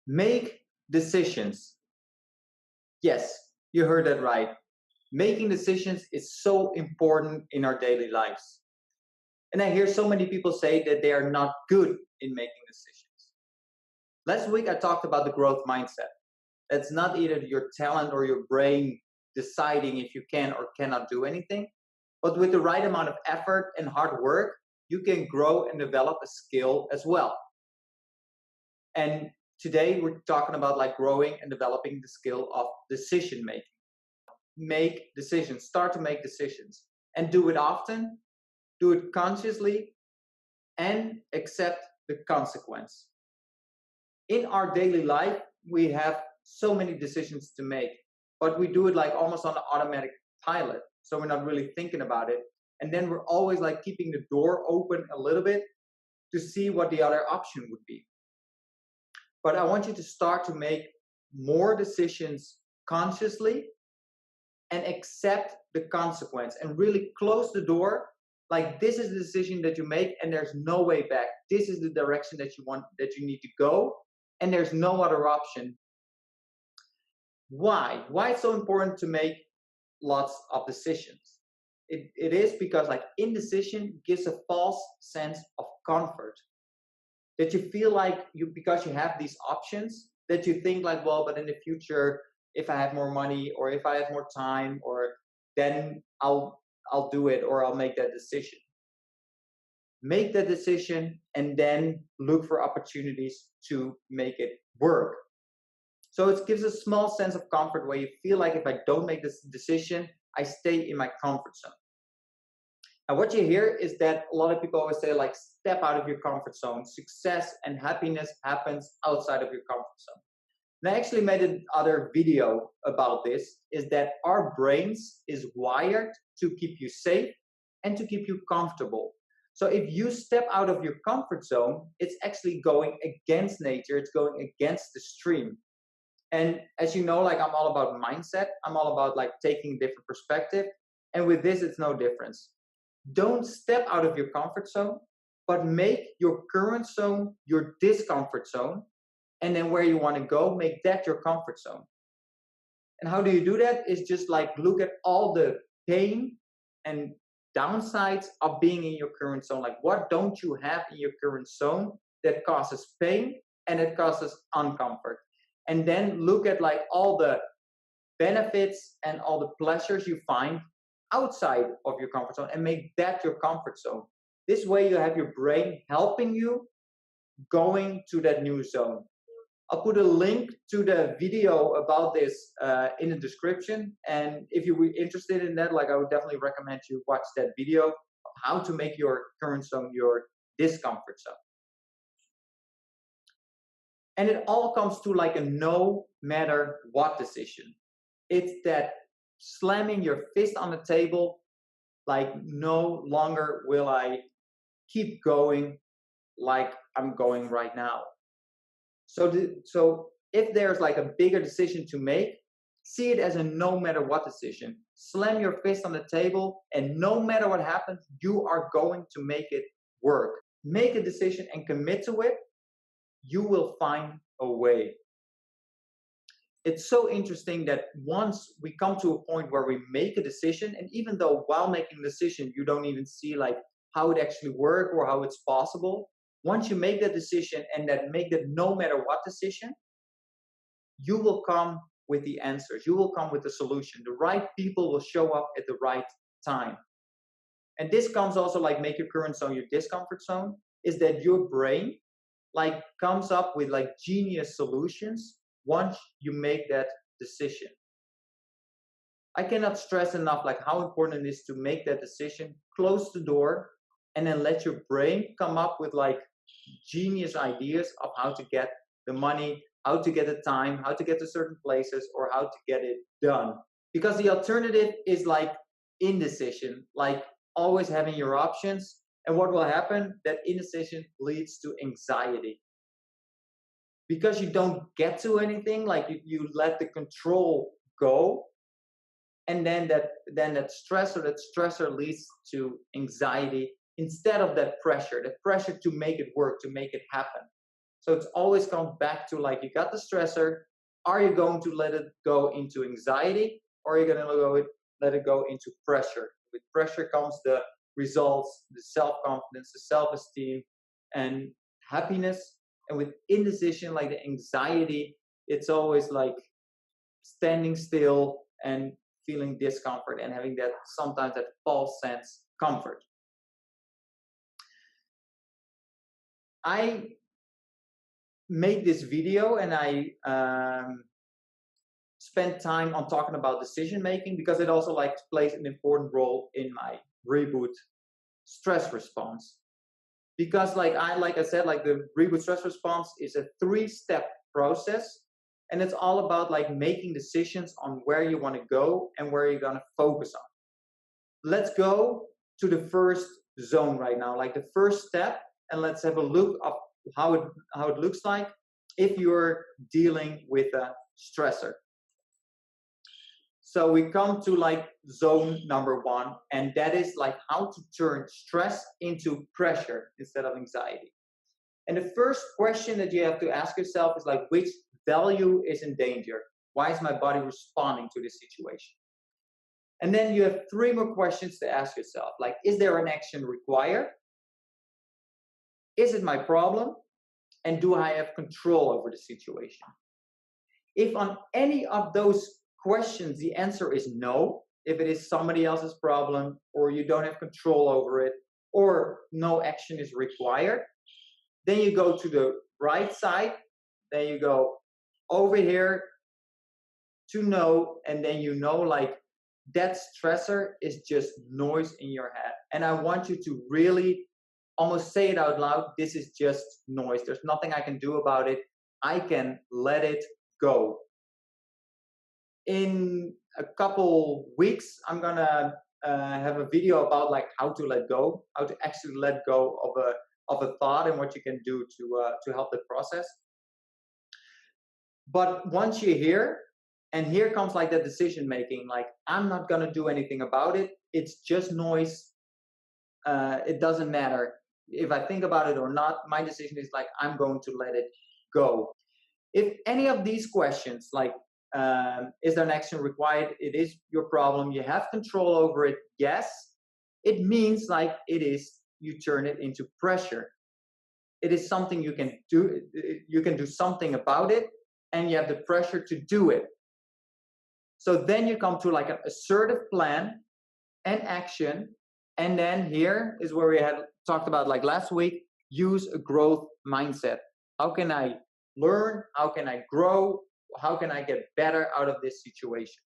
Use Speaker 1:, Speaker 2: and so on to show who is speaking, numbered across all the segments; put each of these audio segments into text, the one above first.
Speaker 1: Make decisions. Yes, you heard that right. Making decisions is so important in our daily lives. And I hear so many people say that they are not good in making decisions. Last week, I talked about the growth mindset. It's not either your talent or your brain deciding if you can or cannot do anything, but with the right amount of effort and hard work, you can grow and develop a skill as well. And today we're talking about like growing and developing the skill of decision making. Make decisions, start to make decisions, and do it often, do it consciously, and accept the consequence. In our daily life, we have so many decisions to make, but we do it like almost on an automatic pilot. So we're not really thinking about it. And then we're always like keeping the door open a little bit to see what the other option would be. But I want you to start to make more decisions consciously and accept the consequence and really close the door. Like, this is the decision that you make and there's no way back. This is the direction that you want, that you need to go, and there's no other option. Why it's so important to make lots of decisions? It is because like indecision gives a false sense of comfort, that you feel like because you have these options, that you think like, well, but in the future, if I have more money or if I have more time, or then I'll do it, or I'll make that decision. Make that decision and then look for opportunities to make it work. So it gives a small sense of comfort where you feel like if I don't make this decision, I stay in my comfort zone. And what you hear is that a lot of people always say like, step out of your comfort zone. Success and happiness happens outside of your comfort zone. And I actually made another video about this, is that our brains is wired to keep you safe and to keep you comfortable. So if you step out of your comfort zone, it's actually going against nature. It's going against the stream. And as you know, like I'm all about mindset. I'm all about like taking a different perspective. And with this, it's no difference. Don't step out of your comfort zone, but make your current zone your discomfort zone. And then where you want to go, make that your comfort zone. And how do you do that? Is just like look at all the pain and downsides of being in your current zone. Like, what don't you have in your current zone that causes pain and it causes uncomfort? And then look at like all the benefits and all the pleasures you find outside of your comfort zone and make that your comfort zone. This way you have your brain helping you going to that new zone. I'll put a link to the video about this in the description. And if you're interested in that, like I would definitely recommend you watch that video of how to make your current zone your discomfort zone. And it all comes to like a no matter what decision. It's that slamming your fist on the table, like no longer will I keep going like I'm going right now. So if there's like a bigger decision to make, see it as a no matter what decision. Slam your fist on the table, and no matter what happens, you are going to make it work. Make a decision and commit to it. You will find a way. It's so interesting that once we come to a point where we make a decision, and even though while making the decision, you don't even see like how it actually works or how it's possible, once you make that decision and that make that no matter what decision, you will come with the answers. You will come with the solution. The right people will show up at the right time. And this comes also like make your current zone your discomfort zone, is that your brain like comes up with like genius solutions once you make that decision. I cannot stress enough like how important it is to make that decision, close the door, and then let your brain come up with like genius ideas of how to get the money, how to get the time, how to get to certain places, or how to get it done. Because the alternative is like indecision, like always having your options. And what will happen? That indecision leads to anxiety. Because you don't get to anything, like you let the control go, and then that stressor leads to anxiety instead of that pressure to make it work, to make it happen. So it's always come back to like, you got the stressor. Are you going to let it go into anxiety, or are you going to let it go into pressure? With pressure comes the results, the self-confidence, the self-esteem, and happiness. And with indecision, like the anxiety, it's always like standing still and feeling discomfort and having that sometimes that false sense comfort. I made this video and I spent time on talking about decision making because it also like plays an important role in my reboot stress response. Because like I said, like the reboot stress response is a 3-step process, and it's all about like making decisions on where you want to go and where you're going to focus on. Let's go to the first zone right now, like the first step, and let's have a look of how it looks like if you're dealing with a stressor. So we come to like zone number 1, and that is like how to turn stress into pressure instead of anxiety. And the first question that you have to ask yourself is like, which value is in danger? Why is my body responding to this situation? And then you have 3 more questions to ask yourself. Like, is there an action required? Is it my problem? And do I have control over the situation? If on any of those questions the answer is no, if it is somebody else's problem, or you don't have control over it, or no action is required, then you go to the right side, then you go over here to no, and then you know like that stressor is just noise in your head. And I want you to really almost say it out loud. This is just noise. There's nothing I can do about it. I can let it go. In a couple weeks, I'm gonna have a video about like how to let go, how to actually let go of a thought and what you can do to help the process. But once you're here, and here comes like the decision making, like I'm not gonna do anything about it. It's just noise. It doesn't matter if I think about it or not. My decision is like I'm going to let it go. If any of these questions, like is there an action required? It is your problem. You have control over it. Yes, it means like it is. You turn it into pressure. It is something you can do. You can do something about it, and you have the pressure to do it. So then you come to like an assertive plan and action. And then here is where we had talked about like last week, use a growth mindset. How can I learn? How can I grow? How can I get better out of this situation?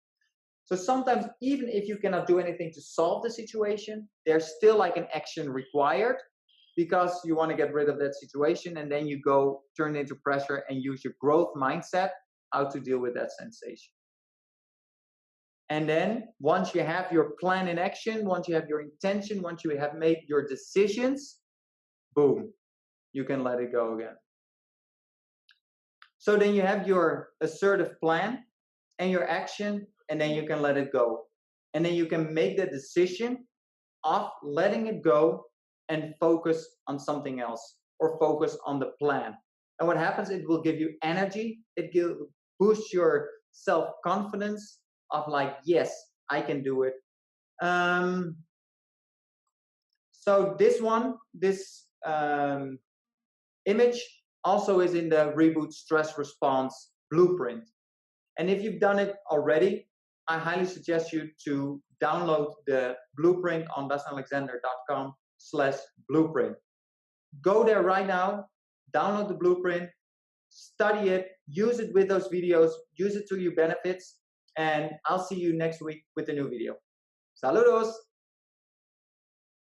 Speaker 1: So sometimes even if you cannot do anything to solve the situation, there's still like an action required because you want to get rid of that situation, and then you go turn it into pressure and use your growth mindset how to deal with that sensation. And then once you have your plan in action, once you have your intention, once you have made your decisions, boom, you can let it go again. So then you have your assertive plan and your action, and then you can let it go. And then you can make the decision of letting it go and focus on something else, or focus on the plan. And what happens, it will give you energy. It will boost your self-confidence of like, yes, I can do it. So this image also is in the Reboot Stress Response Blueprint. And if you've done it already, I highly suggest you to download the blueprint on bastinalexander.com/blueprint. Go there right now, download the blueprint, study it, use it with those videos, use it to your benefits, and I'll see you next week with a new video. Saludos!